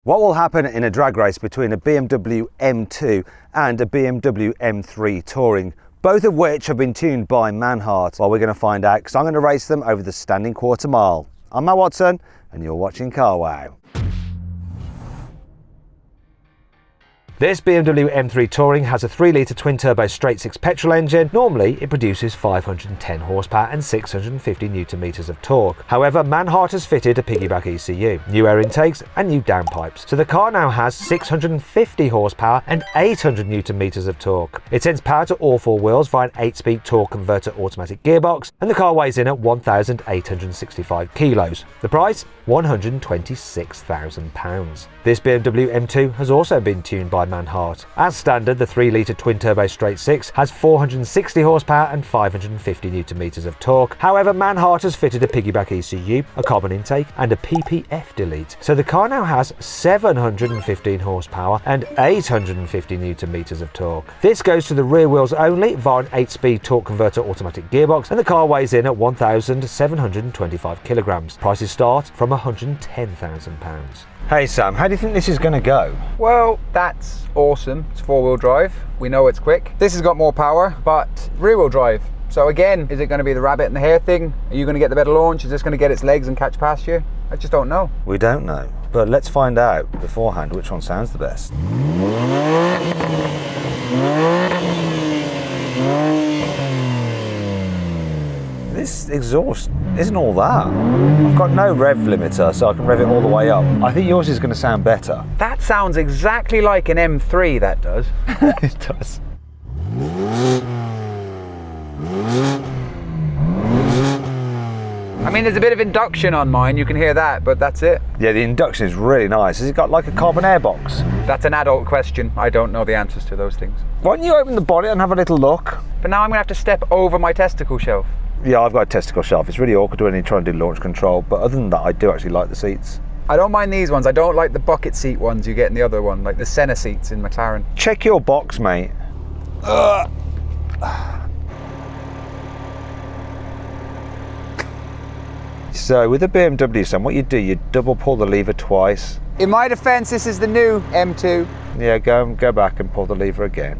What will happen in a drag race between a BMW M2 and a BMW M3 Touring, both of which have been tuned by Manhart? Well, we're going to find out because I'm going to race them over the standing quarter mile. I'm Matt Watson and you're watching Car Wow. This BMW M3 Touring has a 3-litre twin-turbo straight-six petrol engine. Normally, it produces 510 horsepower and 650 Nm of torque. However, Manhart has fitted a piggyback ECU, new air intakes and new downpipes. So the car now has 650 horsepower and 800 Nm of torque. It sends power to all four wheels via an 8-speed torque converter automatic gearbox, and the car weighs in at 1,865 kilos. The price? £126,000. This BMW M2 has also been tuned by Manhart. As standard, the 3-litre twin-turbo straight-six has 460 horsepower and 550 Nm of torque. However, Manhart has fitted a piggyback ECU, a carbon intake and a PPF delete. So the car now has 715 horsepower and 850 Nm of torque. This goes to the rear wheels only via an 8-speed torque converter automatic gearbox, and the car weighs in at 1,725 kilograms. Prices start from £110,000. Hey Sam, how do you think this is going to go? Well, that's awesome. It's four-wheel drive. We know it's quick. This has got more power, but rear-wheel drive. So again, is it going to be the rabbit and the hare thing? Are you going to get the better launch? Is this going to get its legs and catch past you? I just don't know. We don't know, but let's find out beforehand which one sounds the best. This exhaust isn't all that. I've got no rev limiter, so I can rev it all the way up. I think yours is going to sound better. That sounds exactly like an M3, that does. It does. I mean, there's a bit of induction on mine, you can hear that, but that's it. Yeah, the induction is really nice. Has it got like a carbon airbox? That's an adult question. I don't know the answers to those things. Why don't you open the bonnet and have a little look? But now I'm going to have to step over my testicle shelf. Yeah, I've got a testicle shelf. It's really awkward when you try and do launch control, but other than that, I do actually like the seats. I don't mind these ones. I don't like the bucket seat ones you get in the other one, like the Senna seats in McLaren. Check your box, mate. So with the BMW, Sam, what you do, you double pull the lever twice. In my defence, this is the new M2. Yeah, go back and pull the lever again.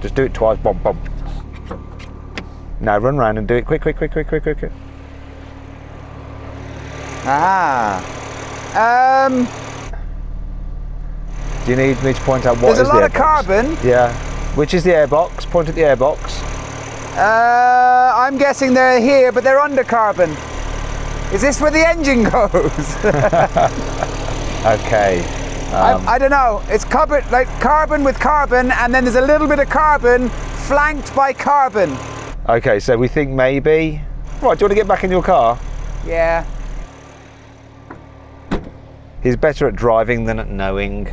Just do it twice, bump, bump. Now run round and do it quick. Ah. Do you need me to point out what is the There's a lot of airbox? carbon. Yeah. Which is the airbox? Point at the airbox. I'm guessing they're here, but they're under carbon. Is this where the engine goes? Okay. I don't know. It's covered like carbon with carbon, and then there's a little bit of carbon flanked by carbon. Okay, so we think maybe. Right, do you want to get back in your car? Yeah. He's better at driving than at knowing.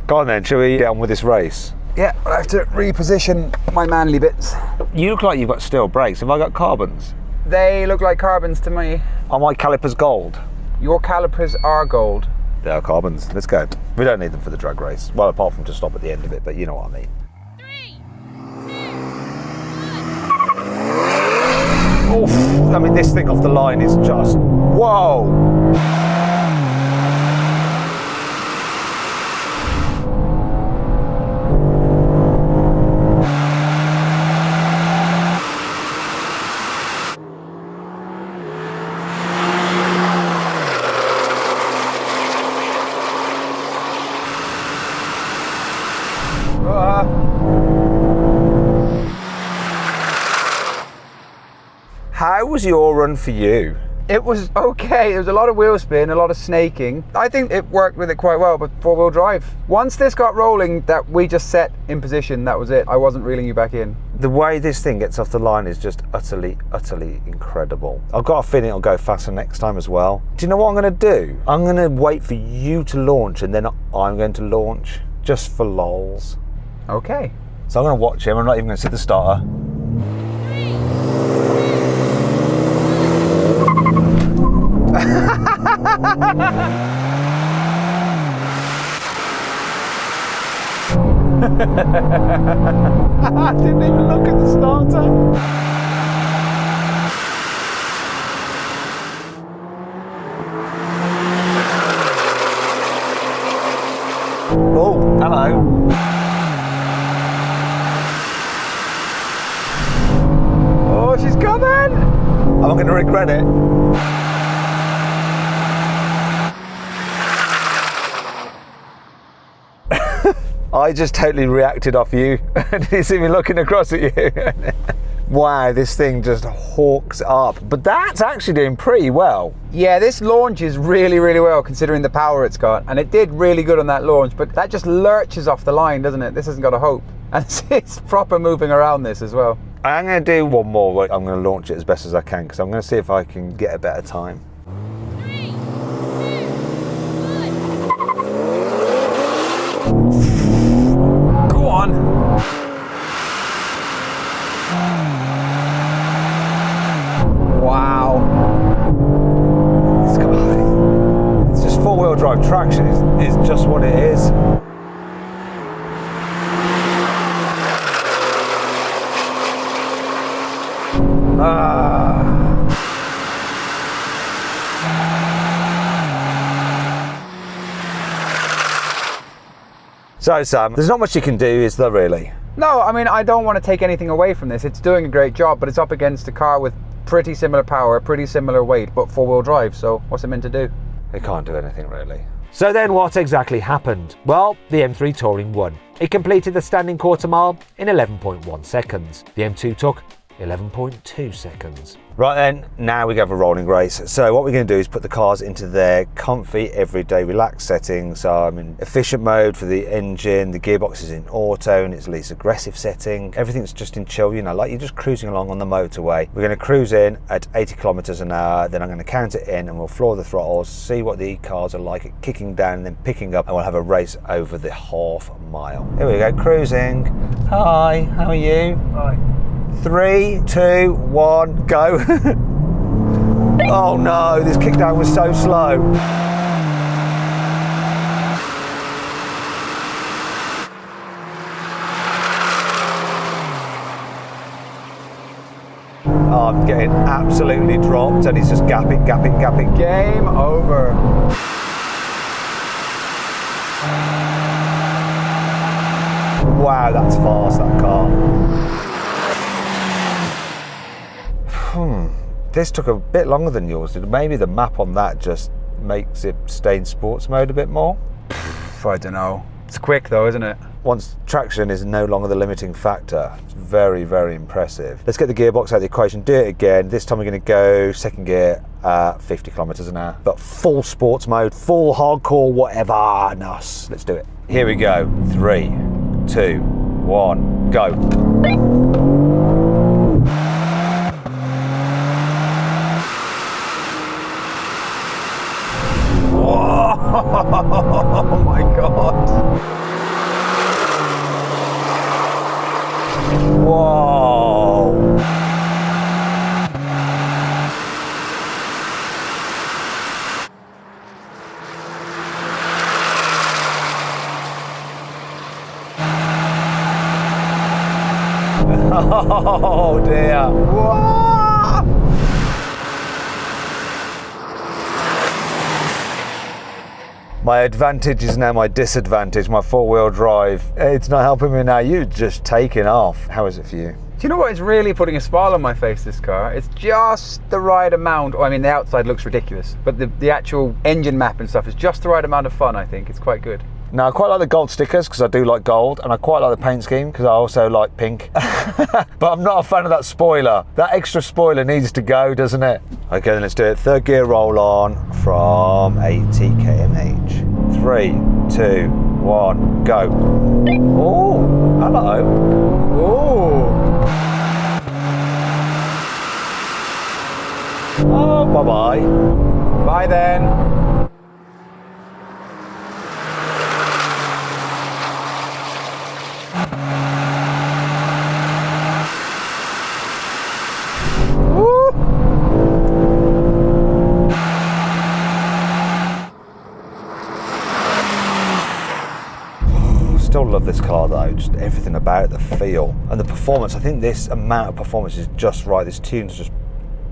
Go on then, shall we get on with this race? Yeah, I have to reposition my manly bits. You look like you've got steel brakes. Have I got carbons? They look like carbons to me. Are my calipers gold? Your calipers are gold. They are carbons. Let's go. We don't need them for the drag race. Well, apart from to stop at the end of it, but you know what I mean. 3, 2, 1. Oof. I mean, this thing off the line is just... Whoa! How was your run for you? It was okay. There was a lot of wheel spin, a lot of snaking. I think it worked with it quite well, but four-wheel drive. Once this got rolling, that we just set in position, that was it. I wasn't reeling you back in. The way this thing gets off the line is just utterly incredible. I've got a feeling it'll go faster next time as well. Do you know what I'm going to do? I'm going to wait for you to launch and then I'm going to launch just for lols. Okay. So I'm going to watch him. I'm not even going to sit the starter. I didn't even look at the starter. Oh, hello. Oh, she's coming! I'm going to regret it. I just totally reacted off you. Did you see me looking across at you? Wow, this thing just hawks up. But that's actually doing pretty well. Yeah, this launches really, really well considering the power it's got. And it did really good on that launch, but that just lurches off the line, doesn't it? This hasn't got a hope. And it's proper moving around this as well. I'm going to do one more. I'm going to launch it as best as I can because I'm going to see if I can get a better time. 3, 2, 1. Go on! Wow. It's just four-wheel drive traction is just what it is. So Sam, there's not much you can do, is there really? No, I mean, I don't want to take anything away from this. It's doing a great job, but it's up against a car with pretty similar power, pretty similar weight, but four-wheel drive, so what's it meant to do? It can't do anything really. So then what exactly happened? Well, the M3 Touring won. It completed the standing quarter mile in 11.1 seconds. The M2 took 11.2 seconds. Right then, now we go for a rolling race. So what we're going to do is put the cars into their comfy, everyday, relaxed settings. So I'm in efficient mode for the engine, the gearbox is in auto and its least aggressive setting. Everything's just in chill, you know, like you're just cruising along on the motorway. We're going to cruise in at 80 kilometers an hour, then I'm going to count it in and we'll floor the throttles, see what the cars are like at kicking down and then picking up, and we'll have a race over the half mile. Here we go, cruising. Hi, how are you? Hi. 3, 2, 1, go. Oh no, this kickdown was so slow. Oh, I'm getting absolutely dropped and he's just gapping. Game over. Wow, that's fast, that car. This took a bit longer than yours did. Maybe the map on that just makes it stay in sports mode a bit more. I don't know. It's quick though, isn't it? Once traction is no longer the limiting factor, it's very, very impressive. Let's get the gearbox out of the equation, do it again. This time we're going to go second gear at 50 kilometers an hour. But full sports mode, full hardcore, whatever-ness. Let's do it. Here we go. 3, 2, 1, go. Oh my god. Whoa. Oh dear. Whoa. My advantage is now my disadvantage, my four-wheel drive. It's not helping me now. You're just taking off. How is it for you? Do you know what is really putting a smile on my face, this car? It's just the right amount. I mean, the outside looks ridiculous, but the actual engine map and stuff is just the right amount of fun, I think. It's quite good. Now, I quite like the gold stickers because I do like gold, and I quite like the paint scheme because I also like pink. But I'm not a fan of that spoiler. That extra spoiler needs to go, doesn't it? Okay, then let's do it. Third gear roll on from 80 km/h. 3, 2, 1, go. Oh, hello. Oh. Oh, bye-bye. Bye then. Still love this car though, just everything about it, the feel and the performance. I think this amount of performance is just right. This tune's just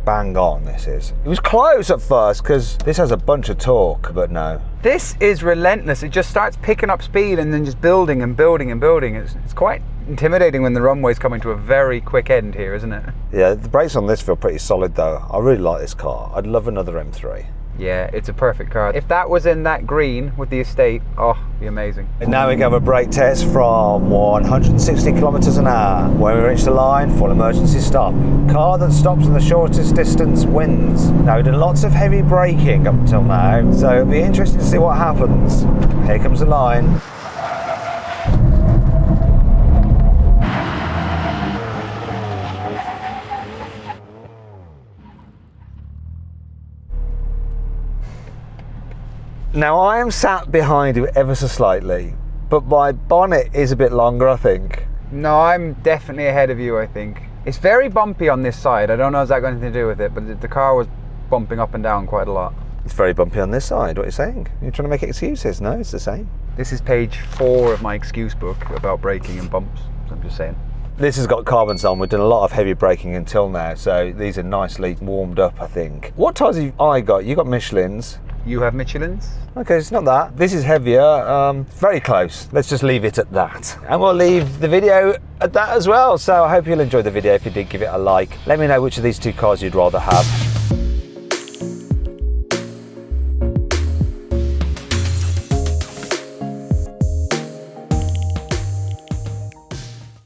bang on, this is. It was close at first because this has a bunch of torque, but no, This is relentless. It just starts picking up speed and then just building and building and building. It's quite intimidating when the runway's coming to a very quick end here, isn't it? Yeah, the brakes on this feel pretty solid though. I really like this car. I'd love another M3. Yeah, it's a perfect car. If that was in that green with the estate, oh, it'd be amazing. And now we go a brake test from 160 kilometers an hour. When we reach the line, full emergency stop. Car that stops in the shortest distance wins. Now we've done lots of heavy braking up until now, so it'll be interesting to see what happens. Here comes the line. Now I am sat behind you ever so slightly, but my bonnet is a bit longer, I think. No, I'm definitely ahead of you, I think. It's very bumpy on this side. I don't know if that got anything to do with it, but the car was bumping up and down quite a lot. It's very bumpy on this side. What are you saying? You're trying to make excuses? No, it's the same. This is page 4 of my excuse book about braking and bumps. So I'm just saying. This has got carbons on. We've done a lot of heavy braking until now, so these are nicely warmed up, I think. What tyres have I got? You got Michelin's. You have Michelin's? Okay, it's not that. This is heavier, very close. Let's just leave it at that. And we'll leave the video at that as well. So I hope you'll enjoy the video. If you did, give it a like. Let me know which of these two cars you'd rather have.